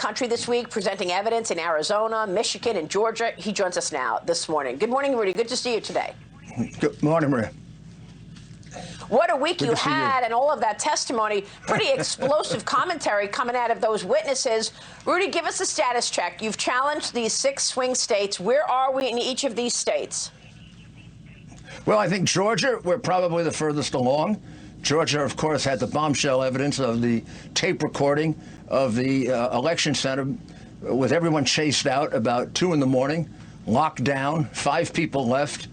country this week, presenting evidence in Arizona, Michigan, and Georgia. He joins us now this morning. Good morning, Rudy. Good to see you today. Good morning, Maria. What a week you had, and all of that testimony. Pretty explosive commentary coming out of those witnesses. Rudy, give us a status check. You've challenged these 6 swing states. Where are we in each of these states? Well, I think Georgia, we're probably the furthest along. Georgia, of course, had the bombshell evidence of the tape recording of the election center with everyone chased out about 2 in the morning, locked down, 5 people left.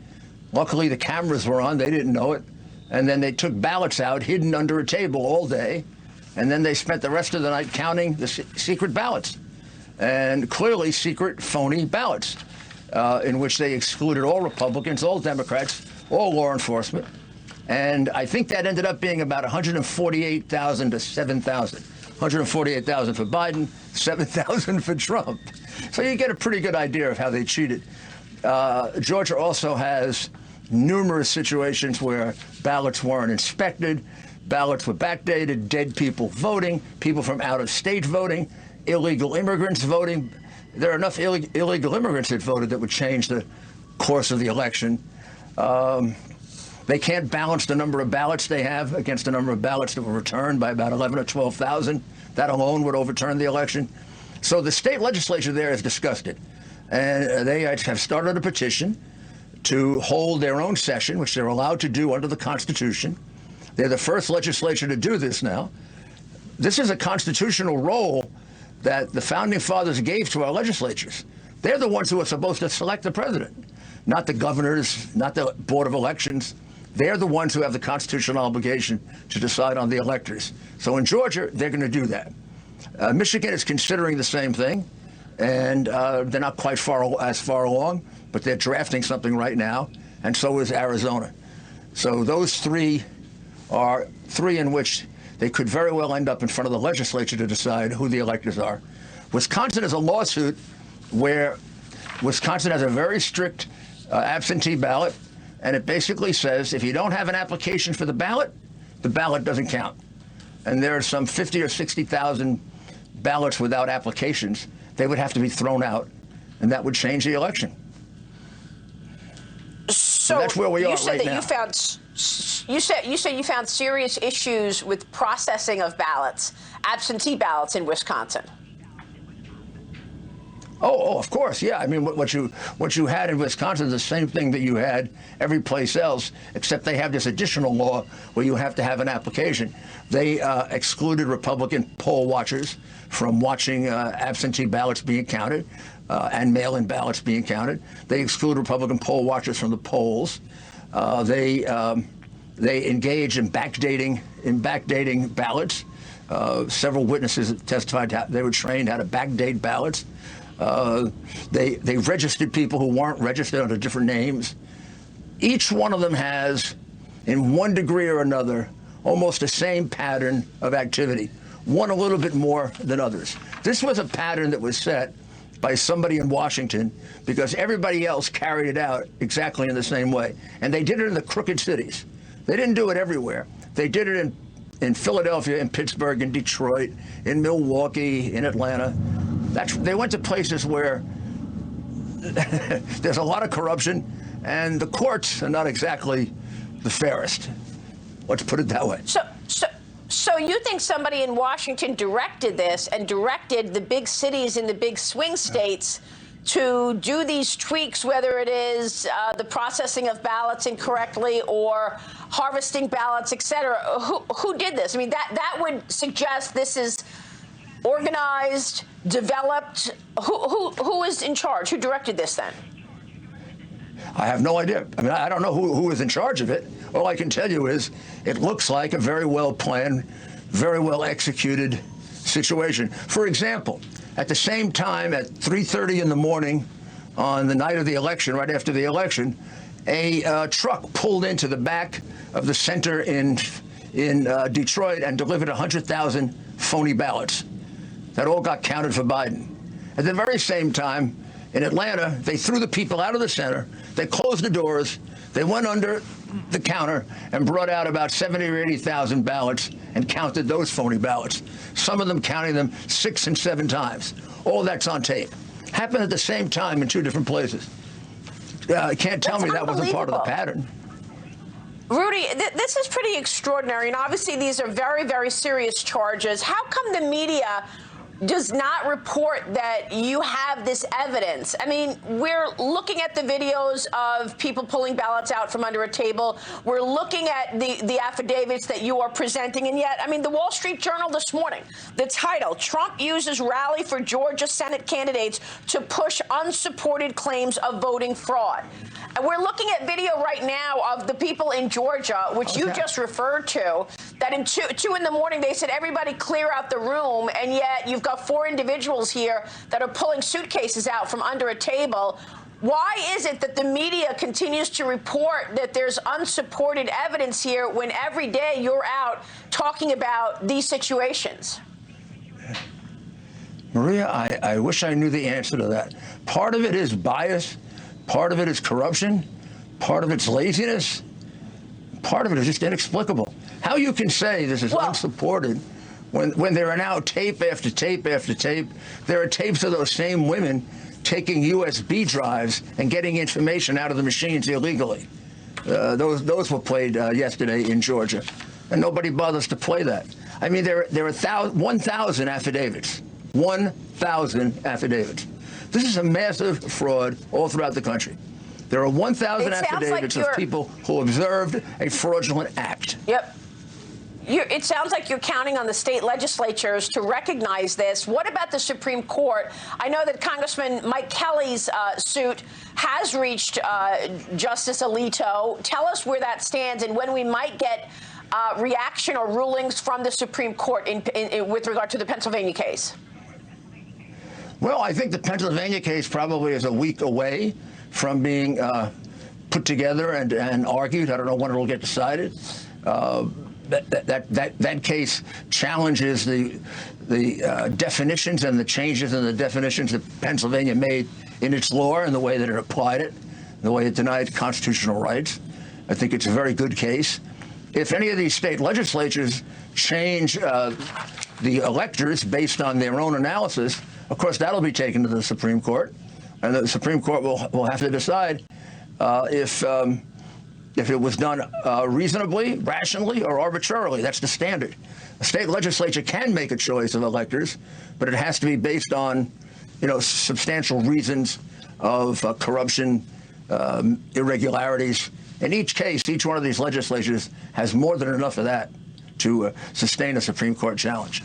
Luckily, the cameras were on. They didn't know it. And then they took ballots out hidden under a table all day. And then they spent the rest of the night counting the secret ballots, and clearly secret, phony ballots, in which they excluded all Republicans, all Democrats, all law enforcement. And I think that ended up being about 148,000 to 7,000. 148,000 for Biden, 7,000 for Trump. So you get a pretty good idea of how they cheated. Georgia also has numerous situations where ballots weren't inspected, ballots were backdated, dead people voting, people from out of state voting, illegal immigrants voting. There are enough illegal immigrants that voted that would change the course of the election. They can't balance the number of ballots they have against the number of ballots that were returned by about 11 or 12,000. That alone would overturn the election. So the state legislature there is disgusted. And they have started a petition to hold their own session, which they're allowed to do under the Constitution. They're the first legislature to do this now. This is a constitutional role that the Founding Fathers gave to our legislatures. They're the ones who are supposed to select the president, not the governors, not the Board of Elections. They're the ones who have the constitutional obligation to decide on the electors. So in Georgia, they're going to do that. Michigan is considering the same thing, and they're not quite as far along, but they're drafting something right now, and so is Arizona. So those 3 are 3 in which they could very well end up in front of the legislature to decide who the electors are. Wisconsin is a lawsuit where Wisconsin has a very strict absentee ballot, and it basically says if you don't have an application for the ballot doesn't count. And there are some 50 or 60,000 ballots without applications. They would have to be thrown out, and that would change the election. So that's where we are right now. You said you found serious issues with processing of ballots, absentee ballots in Wisconsin. Oh, of course, yeah. I mean, what you had in Wisconsin is the same thing that you had every place else, except they have this additional law where you have to have an application. They excluded Republican poll watchers from watching absentee ballots being counted and mail-in ballots being counted. They exclude Republican poll watchers from the polls. They engage in backdating ballots. Several witnesses testified they were trained how to backdate ballots. They registered people who weren't registered under different names. Each one of them has, in one degree or another, almost the same pattern of activity, one a little bit more than others. This was a pattern that was set by somebody in Washington because everybody else carried it out exactly in the same way. And they did it in the crooked cities. They didn't do it everywhere. They did it in Philadelphia, in Pittsburgh, in Detroit, in Milwaukee, in Atlanta. They went to places where there's a lot of corruption, and the courts are not exactly the fairest. Let's put it that way. So you think somebody in Washington directed this and directed the big cities in the big swing states to do these tweaks, whether it is the processing of ballots incorrectly or harvesting ballots, et cetera? Who did this? I mean, that would suggest this is organized, developed. Who is in charge? Who directed this then? I have no idea. I mean, I don't know who is in charge of it. All I can tell you is it looks like a very well planned, very well executed situation. For example, at the same time at 3:30 in the morning on the night of the election, right after the election, a truck pulled into the back of the center in Detroit and delivered 100,000 phony ballots that all got counted for Biden. At the very same time, in Atlanta, they threw the people out of the center. They closed the doors. They went under the counter and brought out about 70 or 80,000 ballots and counted those phony ballots. Some of them counting them 6 and 7 times. All that's on tape. Happened at the same time in 2 different places. Can't tell me that wasn't part of the pattern. Rudy, this is pretty extraordinary, and obviously these are very, very serious charges. How come the media does not report that you have this evidence? I mean, we're looking at the videos of people pulling ballots out from under a table. We're looking at the affidavits that you are presenting, and yet, I mean, the Wall Street Journal this morning, the title, Trump uses rally for Georgia Senate candidates to push unsupported claims of voting fraud. And we're looking at video right now of the people in Georgia, which you just referred to, that in 2 in the morning they said, everybody clear out the room, and yet you've got 4 individuals here that are pulling suitcases out from under a table. Why is it that the media continues to report that there's unsupported evidence here when every day you're out talking about these situations? Maria, I wish I knew the answer to that. Part of it is bias. Part of it is corruption. Part of it's laziness. Part of it is just inexplicable. How you can say this is unsupported when there are now tape after tape after tape. There are tapes of those same women taking USB drives and getting information out of the machines illegally. Those were played yesterday in Georgia, and nobody bothers to play that. I mean, there are 1,000 affidavits. 1,000 affidavits. This is a massive fraud all throughout the country. There are 1,000 affidavits of people who observed a fraudulent act. Yep. It sounds like you're counting on the state legislatures to recognize this. What about the Supreme Court? I know that Congressman Mike Kelly's suit has reached Justice Alito. Tell us where that stands and when we might get reaction or rulings from the Supreme Court with regard to the Pennsylvania case. Well, I think the Pennsylvania case probably is a week away from being put together and argued. I don't know when it will get decided. That case challenges the definitions and the changes in the definitions that Pennsylvania made in its law and the way that it applied it, the way it denied constitutional rights. I think it's a very good case. If any of these state legislatures change the electors based on their own analysis, of course, that'll be taken to the Supreme Court, and the Supreme Court will have to decide if it was done reasonably, rationally, or arbitrarily. That's the standard. A state legislature can make a choice of electors, but it has to be based on, substantial reasons of corruption, irregularities. In each case, each one of these legislatures has more than enough of that to sustain a Supreme Court challenge.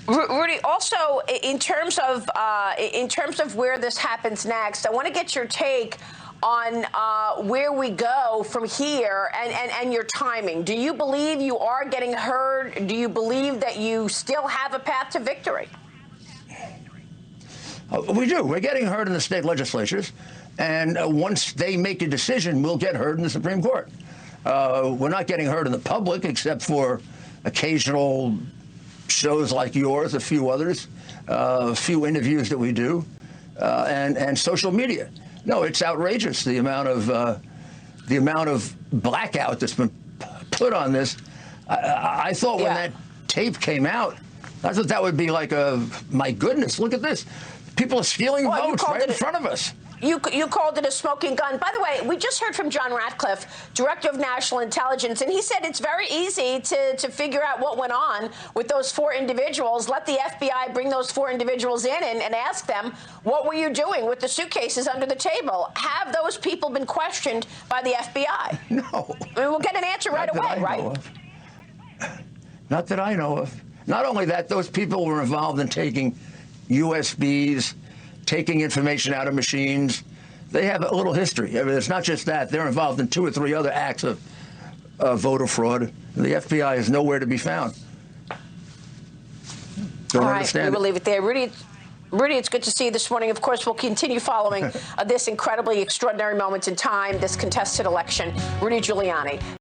Rudy, also in terms of where this happens next, I want to get your take on where we go from here and your timing. Do you believe you are getting heard? Do you believe that you still have a path to victory? We do. We're getting heard in the state legislatures. And once they make a decision, we'll get heard in the Supreme Court. We're not getting heard in the public, except for occasional shows like yours, a few others, a few interviews that we do, and social media. No, it's outrageous, the amount of blackout that's been put on this. I thought when that tape came out, I thought that would be like my goodness, look at this. People are stealing votes right in front of us. You called it a smoking gun. By the way, we just heard from John Ratcliffe, Director of National Intelligence, and he said it's very easy to figure out what went on with those 4 individuals. Let the FBI bring those 4 individuals in and ask them, what were you doing with the suitcases under the table? Have those people been questioned by the FBI? No. I mean, we'll get an answer right away, right? Not that I know of. Not only that, those people were involved in taking USBs, taking information out of machines. They have a little history. I mean, it's not just that. They're involved in 2 or 3 other acts of voter fraud. The FBI is nowhere to be found. Don't understand. All right, we will leave it there. Rudy, it's good to see you this morning. Of course, we'll continue following this incredibly extraordinary moment in time, this contested election. Rudy Giuliani.